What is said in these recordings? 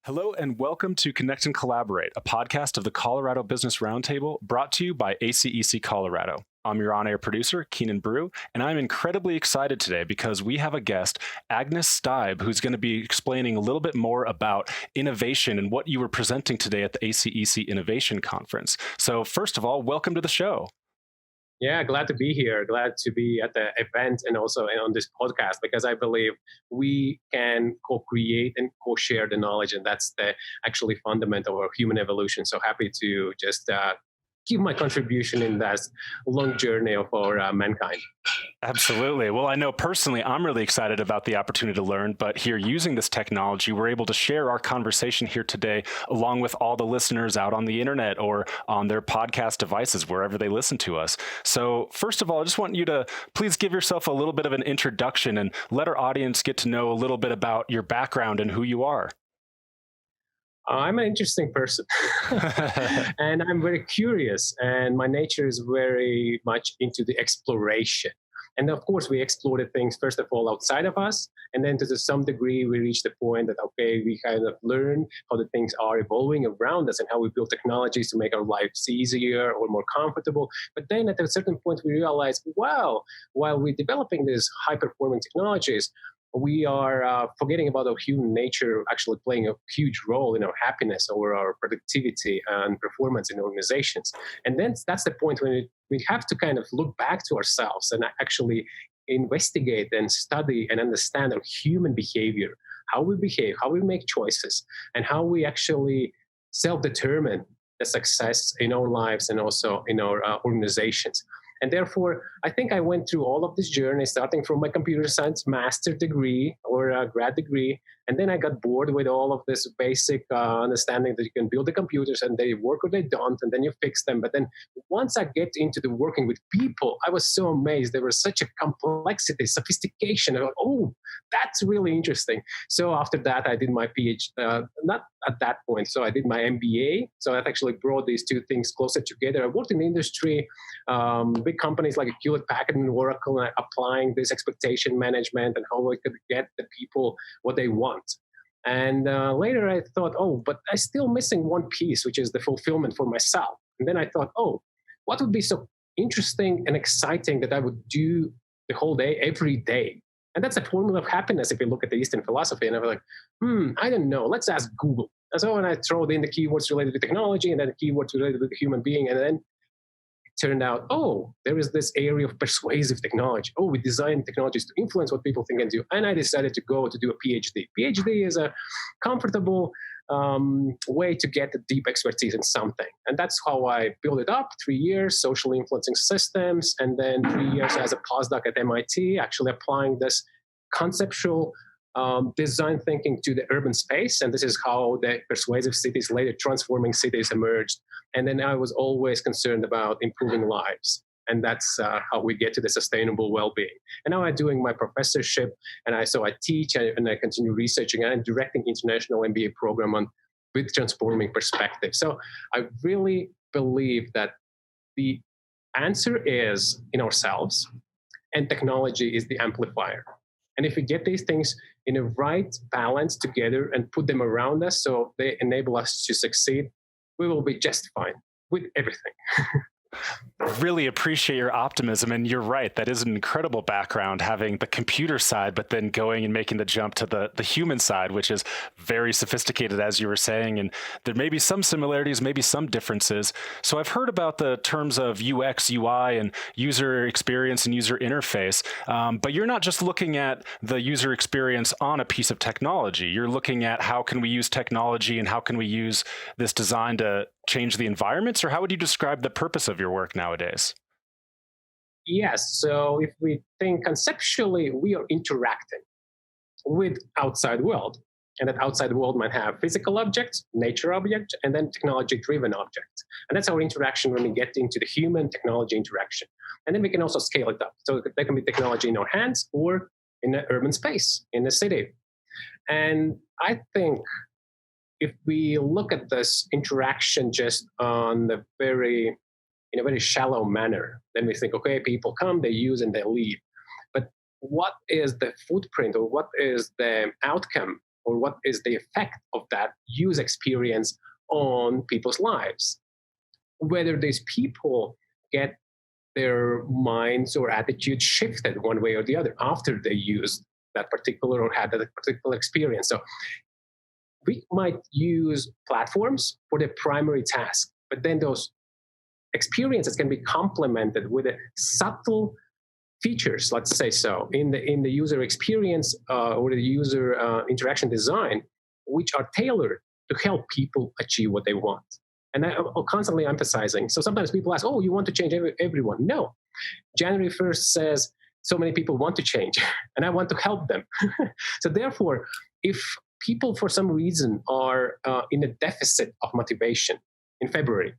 Hello and welcome to Connect and Collaborate, a podcast of the Colorado Business Roundtable brought to you by ACEC Colorado. I'm your on-air producer, Keenan Brew, and I'm incredibly excited today because we have a guest, Agnis Stibe, who's going to be explaining a little bit more about innovation and what you were presenting today at the ACEC Innovation Conference. So first of all, welcome to the show. Yeah, glad to be here. Glad to be at the event and also on this podcast because I believe we can co-create and co-share the knowledge, and that's the actually fundamental of human evolution. So happy to just give my contribution in that long journey of our mankind. Absolutely. Well, I know personally, I'm really excited about the opportunity to learn, but here using this technology, we're able to share our conversation here today along with all the listeners out on the internet or on their podcast devices, wherever they listen to us. So first of all, I just want you to please give yourself a little bit of an introduction and let our audience get to know a little bit about your background and who you are. I'm an interesting person and I'm very curious, and my nature is very much into the exploration. And of course, we explored things, first of all, outside of us. And then to some degree, we reached the point that, okay, we kind of learn how the things are evolving around us and how we build technologies to make our lives easier or more comfortable. But then at a certain point, we realized, wow, while we're developing these high-performing technologies, we are forgetting about our human nature actually playing a huge role in our happiness or our productivity and performance in organizations. And then that's the point when we have to kind of look back to ourselves and actually investigate and study and understand our human behavior, how we behave, how we make choices, and how we actually self-determine the success in our lives and also in our organizations. And therefore, I think I went through all of this journey, starting from my computer science master degree or grad degree. And then I got bored with all of this basic understanding that you can build the computers and they work or they don't, and then you fix them. But then once I get into the working with people, I was so amazed. There was such a complexity, sophistication. I thought, oh, that's really interesting. So after that, I did my PhD, not at that point. So I did my MBA. So that actually brought these two things closer together. I worked in the industry, big companies like Hewlett-Packard and Oracle, applying this expectation management and how we could get the people what they want. And later I thought, oh, but I'm still missing one piece, which is the fulfillment for myself. And then I thought, oh, what would be so interesting and exciting that I would do the whole day, every day? And that's a formula of happiness if you look at the Eastern philosophy. And I was like, I don't know. Let's ask Google. And so when I throw in the keywords related to technology and then the keywords related to the human being, and then turned out, oh, there is this area of persuasive technology. Oh, we design technologies to influence what people think and do. And I decided to go to do a PhD. PhD is a comfortable way to get a deep expertise in something. And that's how I built it up. 3 years, social influencing systems, and then 3 years as a postdoc at MIT, actually applying this conceptual design thinking to the urban space. And this is how the persuasive cities, later transforming cities, emerged. And then I was always concerned about improving lives. And that's how we get to the sustainable well-being. And now I'm doing my professorship, and I teach and I continue researching, and I'm directing international MBA program on with transforming perspective. So I really believe that the answer is in ourselves, and technology is the amplifier. And if we get these things in a right balance together and put them around us so they enable us to succeed, we will be just fine with everything. Really appreciate your optimism, and you're right. That is an incredible background, having the computer side, but then going and making the jump to the human side, which is very sophisticated, as you were saying. And there may be some similarities, maybe some differences. So I've heard about the terms of UX, UI, and user experience and user interface. But you're not just looking at the user experience on a piece of technology. You're looking at how can we use technology and how can we use this design to change the environments, or how would you describe the purpose of your work nowadays? Yes. So if we think conceptually, we are interacting with outside world. And that outside world might have physical objects, nature objects, and then technology-driven objects. And that's our interaction when we get into the human-technology interaction. And then we can also scale it up. So there can be technology in our hands or in an urban space, in a city. And I think if we look at this interaction just on in a very shallow manner, then we think, okay, people come, they use, and they leave. But what is the footprint, or what is the outcome or what is the effect of that user experience on people's lives. Whether these people get their minds or attitudes shifted one way or the other after they used that particular or had that particular experience. So we might use platforms for the primary task, but then those experiences can be complemented with a subtle features, let's say so, in the user experience or the user interaction design, which are tailored to help people achieve what they want. And I'm constantly emphasizing. So sometimes people ask, "Oh, you want to change everyone?" No. January 1st says so many people want to change, and I want to help them. So therefore, if people for some reason are in a deficit of motivation in February,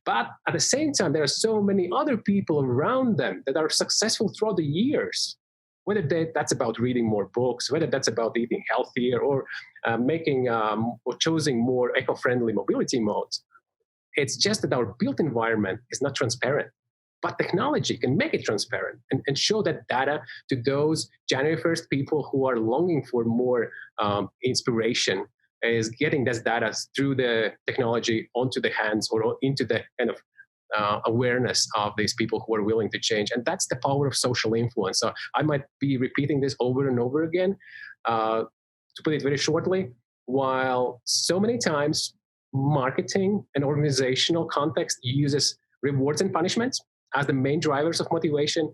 but at the same time, there are so many other people around them that are successful throughout the years, whether that's about reading more books, whether that's about eating healthier, or making or choosing more eco-friendly mobility modes. It's just that our built environment is not transparent. But technology can make it transparent and show that data to those January 1st people who are longing for more inspiration, is getting this data through the technology onto the hands or into the kind of awareness of these people who are willing to change. And that's the power of social influence. So I might be repeating this over and over again. To put it very shortly, while so many times marketing and organizational context uses rewards and punishments as the main drivers of motivation,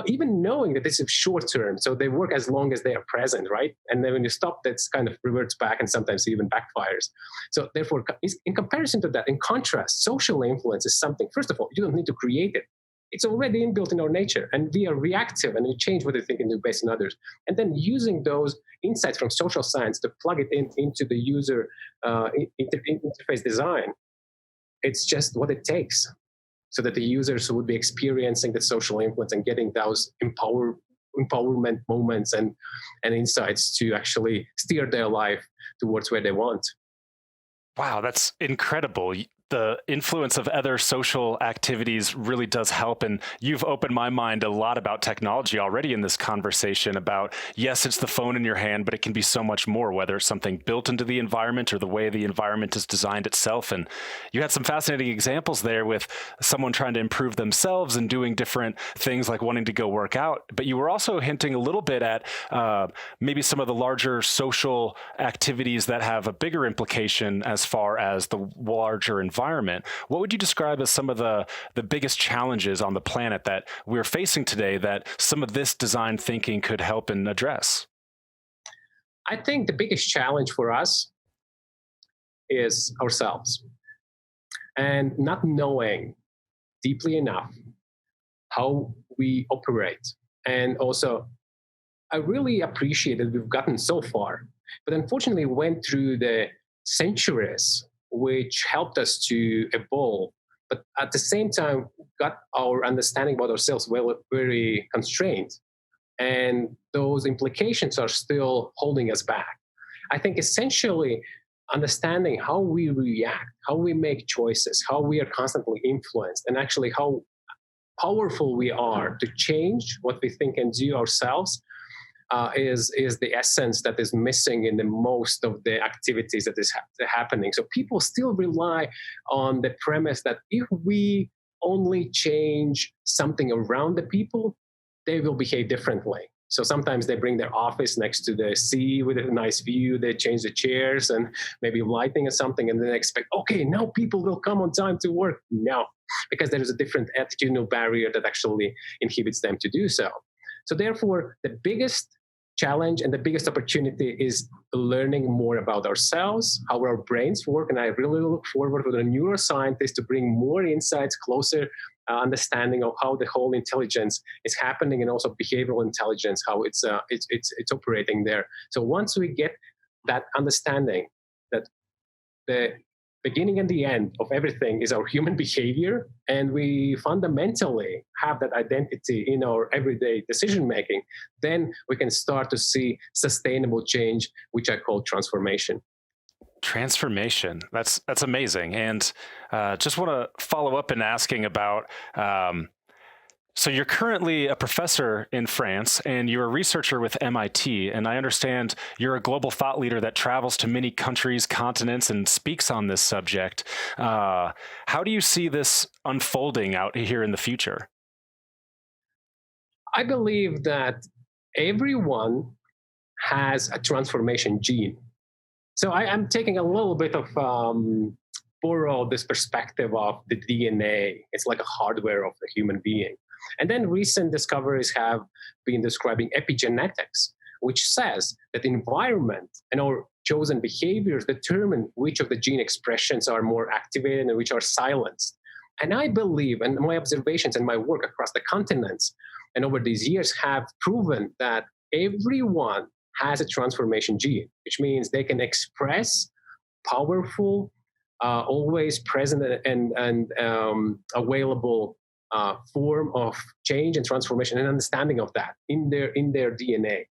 even knowing that this is short term, so they work as long as they are present, right? And then when you stop, that's kind of reverts back and sometimes even backfires. So therefore, in comparison to that, in contrast, social influence is something, first of all, you don't need to create it. It's already inbuilt in our nature, and we are reactive and we change what we think and do based on others. And then using those insights from social science to plug it into the user interface design, it's just what it takes, so that the users would be experiencing the social influence and getting those empowerment moments and insights to actually steer their life towards where they want. Wow, that's incredible. The influence of other social activities really does help. And you've opened my mind a lot about technology already in this conversation about, yes, it's the phone in your hand, but it can be so much more, whether it's something built into the environment or the way the environment is designed itself. And you had some fascinating examples there with someone trying to improve themselves and doing different things like wanting to go work out. But you were also hinting a little bit at maybe some of the larger social activities that have a bigger implication as far as the larger environment. What would you describe as some of the biggest challenges on the planet that we're facing today that some of this design thinking could help and address? I think the biggest challenge for us is ourselves, and not knowing deeply enough how we operate. And also, I really appreciate that we've gotten so far, but unfortunately went through the centuries which helped us to evolve, but at the same time got our understanding about ourselves very constrained. And those implications are still holding us back. I think essentially understanding how we react, how we make choices, how we are constantly influenced, and actually how powerful we are to change what we think and do ourselves is the essence that is missing in the most of the activities that is happening. So people still rely on the premise that if we only change something around the people, they will behave differently. So sometimes they bring their office next to the sea with a nice view, they change the chairs and maybe lighting or something, and then they expect, okay, now people will come on time to work. No, because there is a different attitudinal barrier that actually inhibits them to do so. So therefore, the biggest challenge and the biggest opportunity is learning more about ourselves, how our brains work. And I really look forward with a neuroscientist to bring more insights, closer understanding of how the whole intelligence is happening, and also behavioral intelligence, how it's operating there. So once we get that understanding that the beginning and the end of everything is our human behavior, and we fundamentally have that identity in our everyday decision making, then we can start to see sustainable change, which I call transformation. Transformation. That's amazing. And just want to follow up in asking about So you're currently a professor in France and you're a researcher with MIT. And I understand you're a global thought leader that travels to many countries, continents, and speaks on this subject. How do you see this unfolding out here in the future? I believe that everyone has a transformation gene. So I'm taking a little bit of borrow this perspective of the DNA. It's like a hardware of the human being. And then recent discoveries have been describing epigenetics, which says that the environment and our chosen behaviors determine which of the gene expressions are more activated and which are silenced. And I believe, and my observations and my work across the continents and over these years have proven that everyone has a transformation gene, which means they can express powerful, always present and available form of change and transformation and understanding of that in their DNA.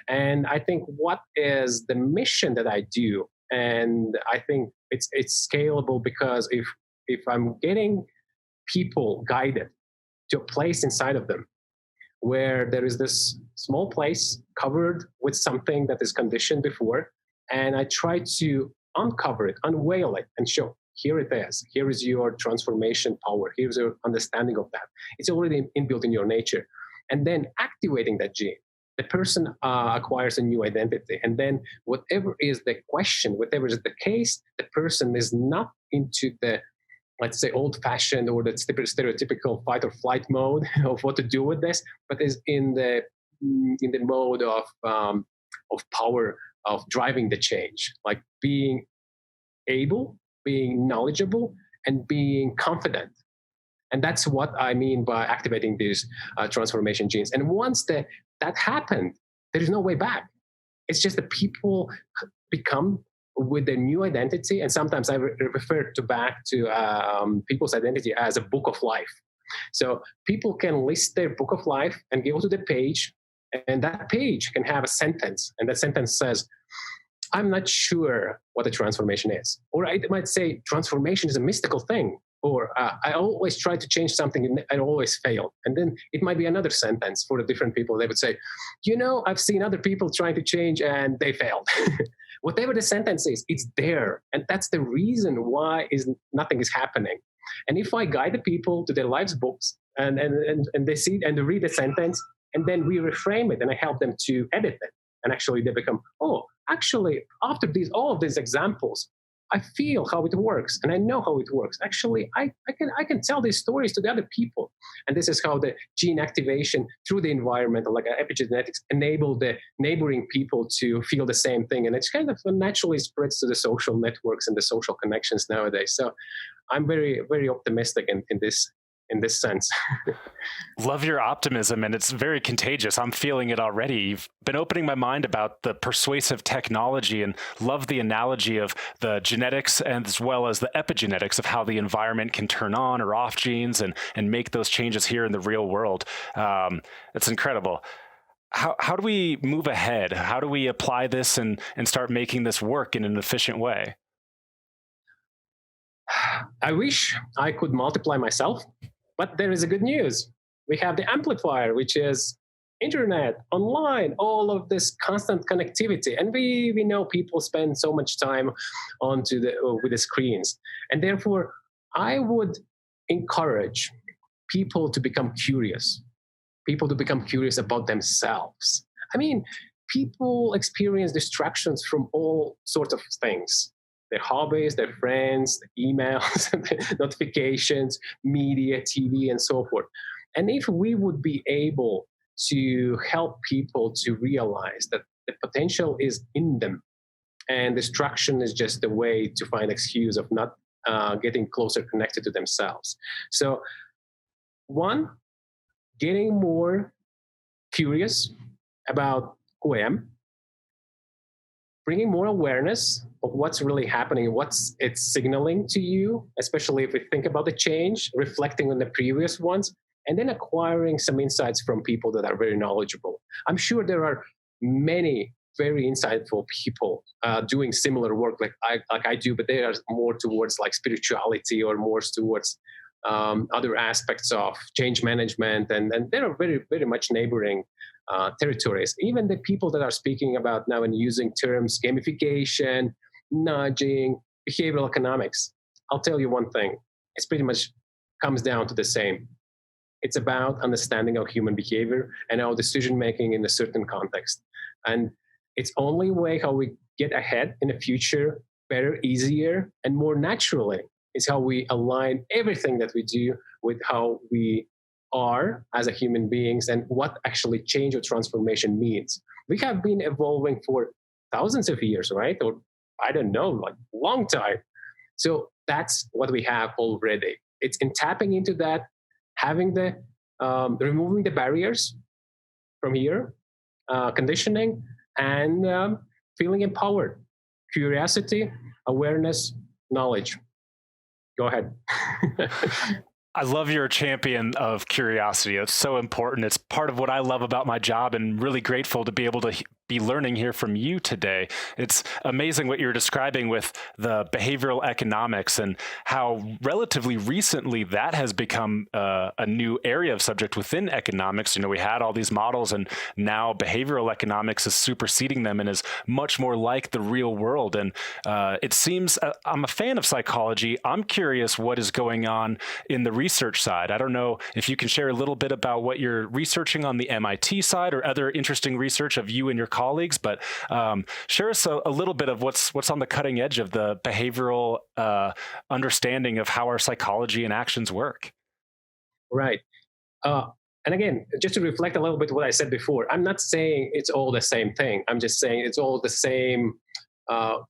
And I think what is the mission that I do, and I think it's scalable because if I'm getting people guided to a place inside of them where there is this small place covered with something that is conditioned before, and I try to uncover it, unveil it, and show, here it is. Here is your transformation power. Here's your understanding of that. It's already inbuilt in your nature. And then activating that gene, the person acquires a new identity. And then whatever is the question, whatever is the case, the person is not into the, let's say, old-fashioned or the stereotypical fight or flight mode of what to do with this, but is in the mode of power, of driving the change, like being able, being knowledgeable, and being confident. And that's what I mean by activating these transformation genes. And once that happened, there is no way back. It's just that people become with their new identity. And sometimes I refer back to people's identity as a book of life. So people can list their book of life and go to the page, and that page can have a sentence. And that sentence says, I'm not sure what a transformation is. Or I might say, transformation is a mystical thing. Or I always try to change something and I always fail. And then it might be another sentence for the different people. They would say, I've seen other people trying to change and they failed. Whatever the sentence is, it's there. And that's the reason why nothing is happening. And if I guide the people to their life's books and they see and they read the sentence, and then we reframe it and I help them to edit it. And actually they become, actually, after all of these examples, I feel how it works and I know how it works. Actually, I can tell these stories to the other people. And this is how the gene activation through the environment, like epigenetics, enable the neighboring people to feel the same thing. And it's kind of naturally spreads to the social networks and the social connections nowadays. So I'm very, very optimistic in this sense. Love your optimism, and it's very contagious. I'm feeling it already. You've been opening my mind about the persuasive technology, and love the analogy of the genetics and as well as the epigenetics of how the environment can turn on or off genes and make those changes here in the real world. It's incredible. How do we move ahead? How do we apply this and start making this work in an efficient way? I wish I could multiply myself. But there is a good news. We have the amplifier, which is internet, online, all of this constant connectivity. And we know people spend so much time with the screens. And therefore, I would encourage people to become curious about themselves. I mean, people experience distractions from all sorts of things. Their hobbies, their friends, the emails, notifications, media, TV, and so forth. And if we would be able to help people to realize that the potential is in them, and distraction is just a way to find excuse of not getting closer connected to themselves. So, one, getting more curious about who I am, bringing more awareness of what's really happening and it's signaling to you, especially if we think about the change, reflecting on the previous ones, and then acquiring some insights from people that are very knowledgeable. I'm sure there are many very insightful people doing similar work like I do, but they are more towards like spirituality or more towards other aspects of change management, and there are very, very much neighboring territories. Even the people that are speaking about now and using terms gamification, nudging, behavioral economics, I'll tell you one thing, it's pretty much comes down to the same. It's about understanding our human behavior and our decision making in a certain context. And it's only way how we get ahead in the future better, easier, and more naturally is how we align everything that we do with how we are as a human beings and what actually change or transformation means. We have been evolving for thousands of years, right? Or I don't know, like long time. So that's what we have already. It's in tapping into that, having the removing the barriers from here, conditioning, and feeling empowered. Curiosity, awareness, knowledge. Go ahead. I love you're a champion of curiosity. It's so important. It's part of what I love about my job, and really grateful to be able to be learning here from you today. It's amazing what you're describing with the behavioral economics and how relatively recently that has become a new area of subject within economics. You know, we had all these models, and now behavioral economics is superseding them and is much more like the real world. And it seems, I'm a fan of psychology. I'm curious what is going on in the research side. I don't know if you can share a little bit about what you're researching on the MIT side or other interesting research of you and your colleagues, but share us a little bit of what's on the cutting edge of the behavioral understanding of how our psychology and actions work. Right. And again, just to reflect a little bit what I said before, I'm not saying it's all the same thing. I'm just saying it's all the same,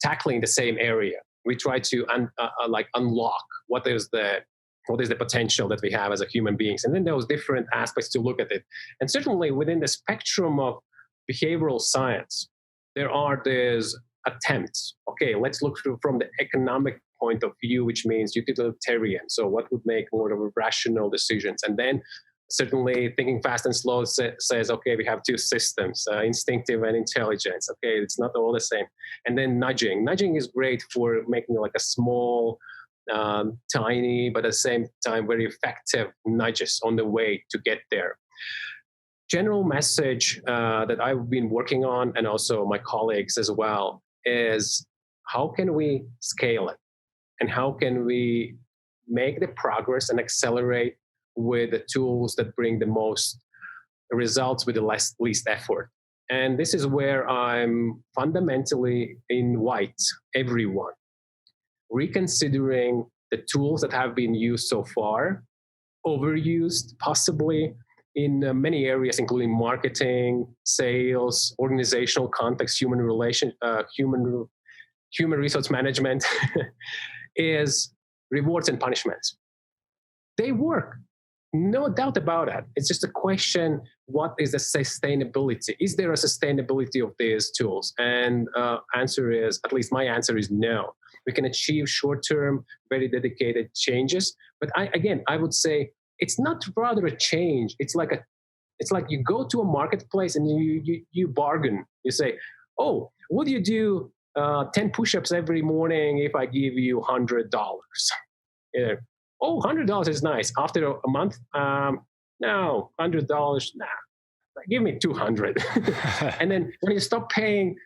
tackling the same area. We try to unlock what is the potential that we have as a human beings, and then those different aspects to look at it. And certainly within the spectrum of behavioral science, there are these attempts. Okay, let's look through from the economic point of view, which means utilitarian. So what would make more of a rational decisions? And then certainly thinking fast and slow says, okay, we have two systems, instinctive and intelligence. Okay, it's not all the same. And then nudging. Nudging is great for making like a small, tiny, but at the same time, very effective nudges on the way to get there. General message that I've been working on, and also my colleagues as well, is how can we scale it? And how can we make the progress and accelerate with the tools that bring the most results with the least effort? And this is where I'm fundamentally invite everyone reconsidering the tools that have been used so far, overused possibly in many areas, including marketing, sales, organizational context, human resource management, is rewards and punishments. They work. No doubt about it. It's just a question, what is the sustainability? Is there a sustainability of these tools? And answer is, at least my answer is no. We can achieve short-term, very dedicated changes. But I would say it's not rather a change. It's like you go to a marketplace and you bargain. You say, oh, would you do 10 push-ups every morning if I give you $100? Yeah. Oh, $100 is nice. After a month, no, $100, nah, give me 200. And then when you stop paying,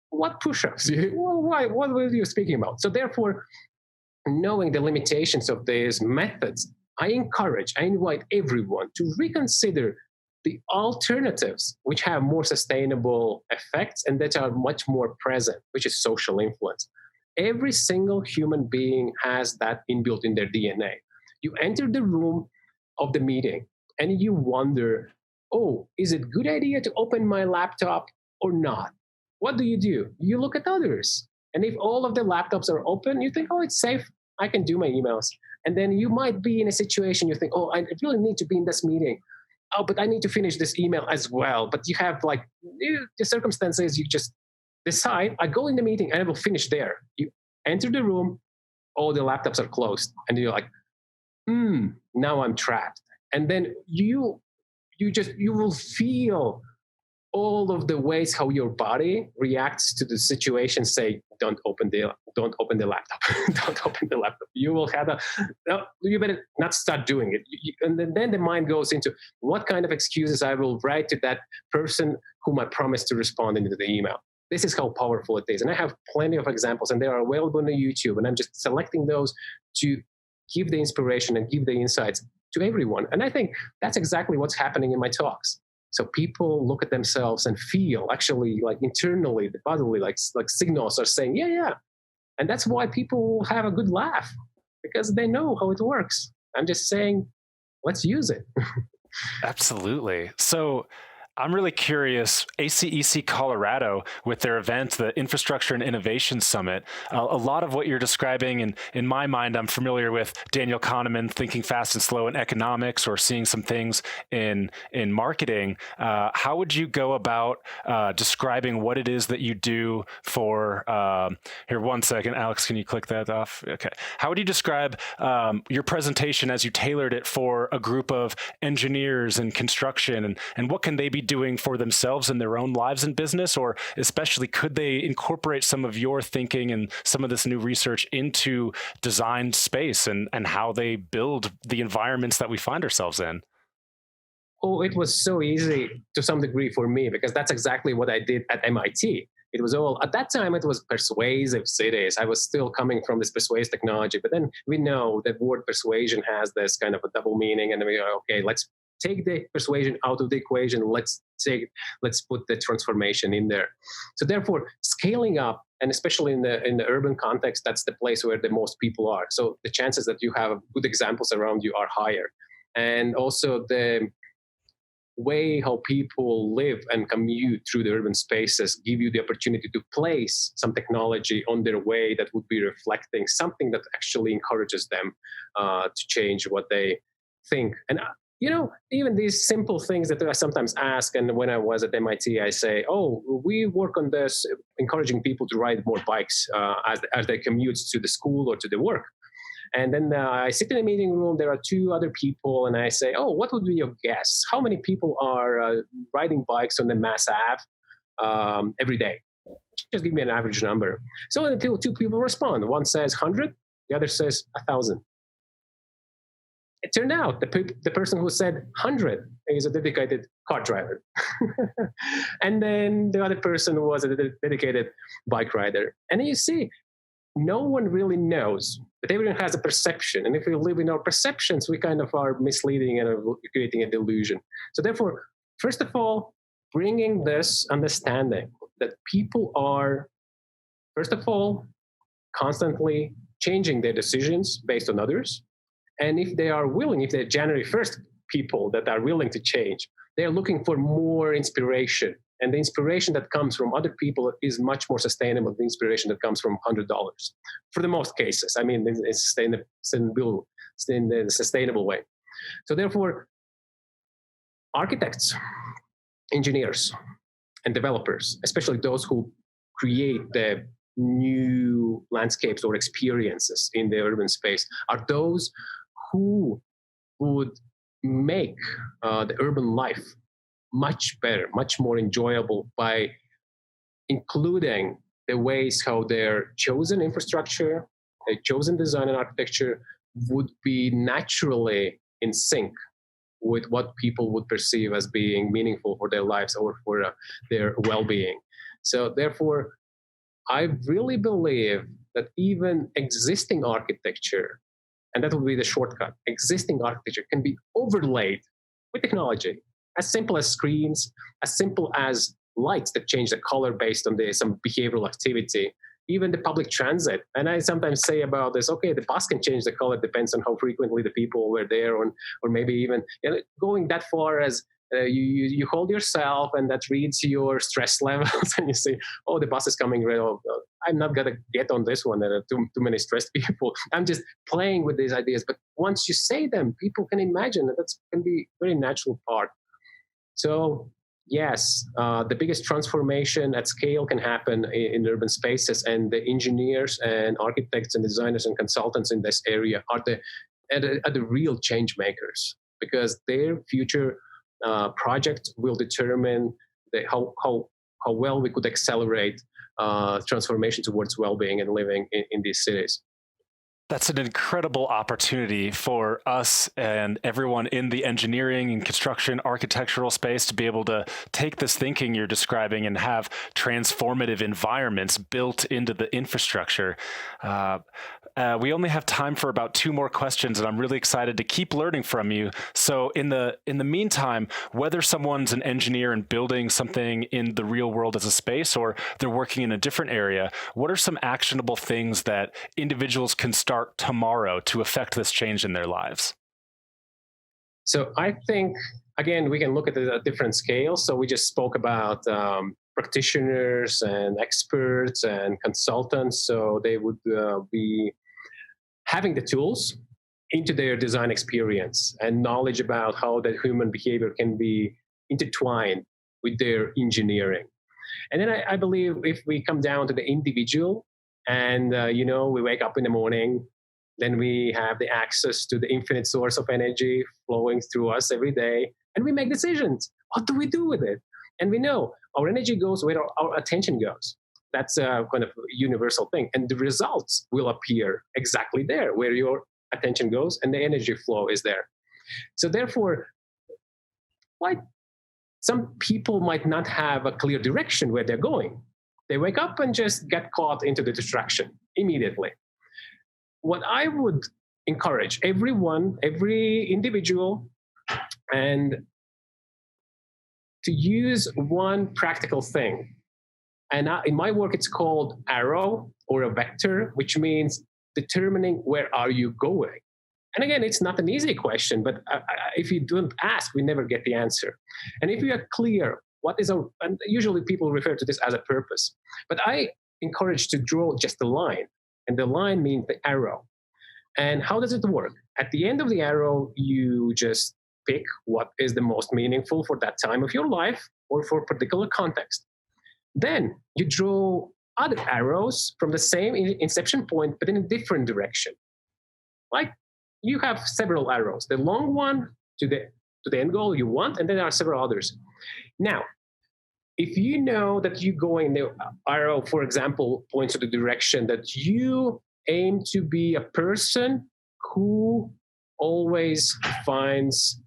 what push-ups? Well, why? What were you speaking about? So therefore, knowing the limitations of these methods, I invite everyone to reconsider the alternatives which have more sustainable effects and that are much more present, which is social influence. Every single human being has that inbuilt in their DNA. You enter the room of the meeting and you wonder, oh, is it a good idea to open my laptop or not? What do? You look at others. And if all of the laptops are open, you think, oh, it's safe. I can do my emails. And then you might be in a situation you think, oh, I really need to be in this meeting. Oh, but I need to finish this email as well. But you have the circumstances, you just decide, I go in the meeting and I will finish there. You enter the room, all the laptops are closed. And you're like, now I'm trapped. And then you will feel all of the ways how your body reacts to the situation, say, don't open the laptop, don't open the laptop. You will have no, you better not start doing it. And then the mind goes into what kind of excuses I will write to that person whom I promised to respond into the email. This is how powerful it is. And I have plenty of examples, and they are available on YouTube, and I'm just selecting those to give the inspiration and give the insights to everyone. And I think that's exactly what's happening in my talks. So people look at themselves and feel actually like internally, the bodily, like signals are saying, yeah. And that's why people have a good laugh, because they know how it works. I'm just saying, let's use it. Absolutely. So I'm really curious, ACEC Colorado, with their event, the Infrastructure and Innovation Summit, a lot of what you're describing, and in my mind, I'm familiar with Daniel Kahneman, Thinking Fast and Slow in Economics, or seeing some things in marketing. How would you go about describing what it is that you do for, here, 1 second, Alex, can you click that off? Okay. How would you describe your presentation as you tailored it for a group of engineers and construction, and what can they be doing for themselves in their own lives and business, or especially could they incorporate some of your thinking and some of this new research into design space and how they build the environments that we find ourselves in? Oh, it was so easy to some degree for me, because that's exactly what I did at MIT. It was all, at that time, it was persuasive cities. I was still coming from this persuasive technology, but then we know that word persuasion has this kind of a double meaning, and we go, okay, let's take the persuasion out of the equation. Let's put the transformation in there. So therefore, scaling up, and especially in the urban context, that's the place where the most people are. So the chances that you have good examples around you are higher. And also the way how people live and commute through the urban spaces give you the opportunity to place some technology on their way that would be reflecting something that actually encourages them to change what they think. And even these simple things that I sometimes ask, and when I was at MIT, I say, we work on this, encouraging people to ride more bikes as they commute to the school or to the work. And then I sit in a meeting room, there are two other people, and I say, what would be your guess? How many people are riding bikes on the Mass Ave every day? Just give me an average number. So until two people respond. One says 100, the other says 1,000. It turned out the person who said 100 is a dedicated car driver. And then the other person was a dedicated bike rider. And you see, no one really knows, but everyone has a perception. And if we live in our perceptions, we kind of are misleading and are creating a delusion. So therefore, first of all, bringing this understanding that people are, first of all, constantly changing their decisions based on others. And if they are willing, if they're January 1st people that are willing to change, they're looking for more inspiration. And the inspiration that comes from other people is much more sustainable than the inspiration that comes from $100. For the most cases, I mean, it's in the sustainable way. So therefore, architects, engineers, and developers, especially those who create the new landscapes or experiences in the urban space, are those who would make the urban life much better, much more enjoyable by including the ways how their chosen infrastructure, their chosen design and architecture would be naturally in sync with what people would perceive as being meaningful for their lives or for their well-being. So therefore, I really believe that even existing architecture, and that will be the shortcut, existing architecture can be overlaid with technology, as simple as screens, as simple as lights that change the color based on some behavioral activity, even the public transit. And I sometimes say about this, okay, the bus can change the color, depends on how frequently the people were there, or maybe even going that far as you hold yourself and that reads your stress levels and you say, the bus is coming red. I'm not going to get on this one. There are too many stressed people. I'm just playing with these ideas. But once you say them, people can imagine that can be a very natural part. So yes, the biggest transformation at scale can happen in urban spaces, and the engineers and architects and designers and consultants in this area are the real change makers, because their future project will determine how well we could accelerate transformation towards well-being and living in these cities. That's an incredible opportunity for us and everyone in the engineering and construction architectural space to be able to take this thinking you're describing and have transformative environments built into the infrastructure. We only have time for about 2 more questions, and I'm really excited to keep learning from you. So in the meantime, whether someone's an engineer and building something in the real world as a space, or they're working in a different area, what are some actionable things that individuals can start tomorrow to affect this change in their lives? So I think, again, we can look at it at different scales. So we just spoke about practitioners and experts and consultants. So they would be having the tools into their design experience and knowledge about how that human behavior can be intertwined with their engineering. And then I believe if we come down to the individual and, we wake up in the morning, then we have the access to the infinite source of energy flowing through us every day, and we make decisions. What do we do with it? And we know our energy goes where our attention goes. That's a kind of universal thing. And the results will appear exactly there, where your attention goes and the energy flow is there. So therefore, some people might not have a clear direction where they're going. They wake up and just get caught into the distraction immediately. What I would encourage everyone, every individual, and to use one practical thing. And in my work, it's called arrow or a vector, which means determining where are you going. And again, it's not an easy question, but if you don't ask, we never get the answer. And if you are clear, and usually people refer to this as a purpose, but I encourage to draw just a line, and the line means the arrow. And how does it work? At the end of the arrow, you just pick what is the most meaningful for that time of your life or for a particular context. Then you draw other arrows from the same inception point, but in a different direction. Like you have several arrows, the long one to the end goal you want, and then there are several others. Now, if you know that you go in the arrow, for example, points to the direction that you aim to be a person who always finds,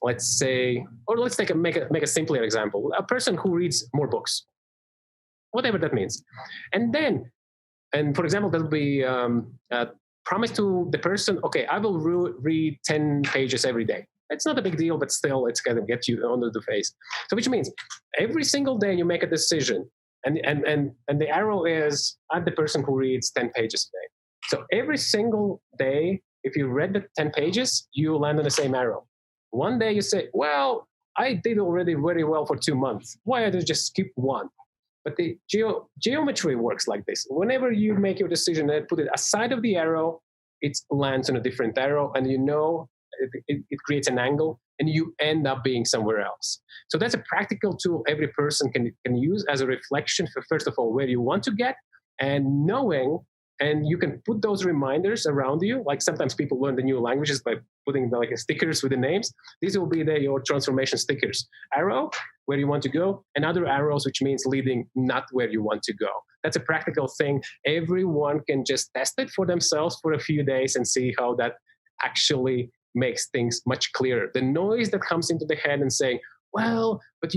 let's make a simpler example, a person who reads more books, whatever that means. And for example, that'll be promise to the person, okay, I will read 10 pages every day. It's not a big deal, but still it's going to get you under the face. So which means every single day you make a decision, and the arrow is, I'm the person who reads 10 pages a day. So every single day, if you read the 10 pages, you land on the same arrow. One day you say, well, I did already very well for 2 months. Why don't I just skip one? But the geometry works like this. Whenever you make your decision and put it aside of the arrow, it lands on a different arrow, and it creates an angle, and you end up being somewhere else. So that's a practical tool every person can use as a reflection for, first of all, where you want to get, and knowing, and you can put those reminders around you. Like sometimes people learn the new languages by putting like stickers with the names. These will be your transformation stickers. Arrow, where you want to go, and other arrows, which means leading not where you want to go. That's a practical thing. Everyone can just test it for themselves for a few days and see how that actually makes things much clearer. The noise that comes into the head and saying, well, but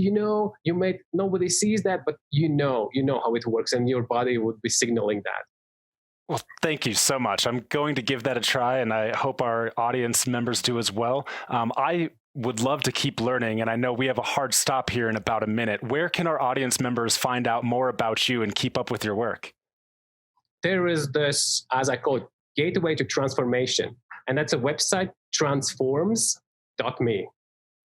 nobody sees that, but you know how it works, and your body would be signaling that. Well, thank you so much. I'm going to give that a try, and I hope our audience members do as well. I would love to keep learning, and I know we have a hard stop here in about a minute. Where can our audience members find out more about you and keep up with your work? There is this, as I call it, gateway to transformation, and that's a website, transforms.me.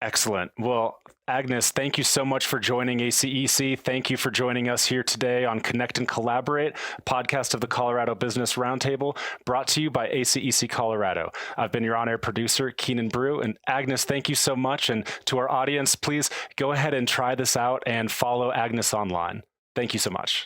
Excellent. Well, Agniss, thank you so much for joining ACEC. Thank you for joining us here today on Connect and Collaborate, podcast of the Colorado Business Roundtable, brought to you by ACEC Colorado. I've been your on-air producer, Keenan Brew, and Agniss, thank you so much. And to our audience, please go ahead and try this out and follow Agniss online. Thank you so much.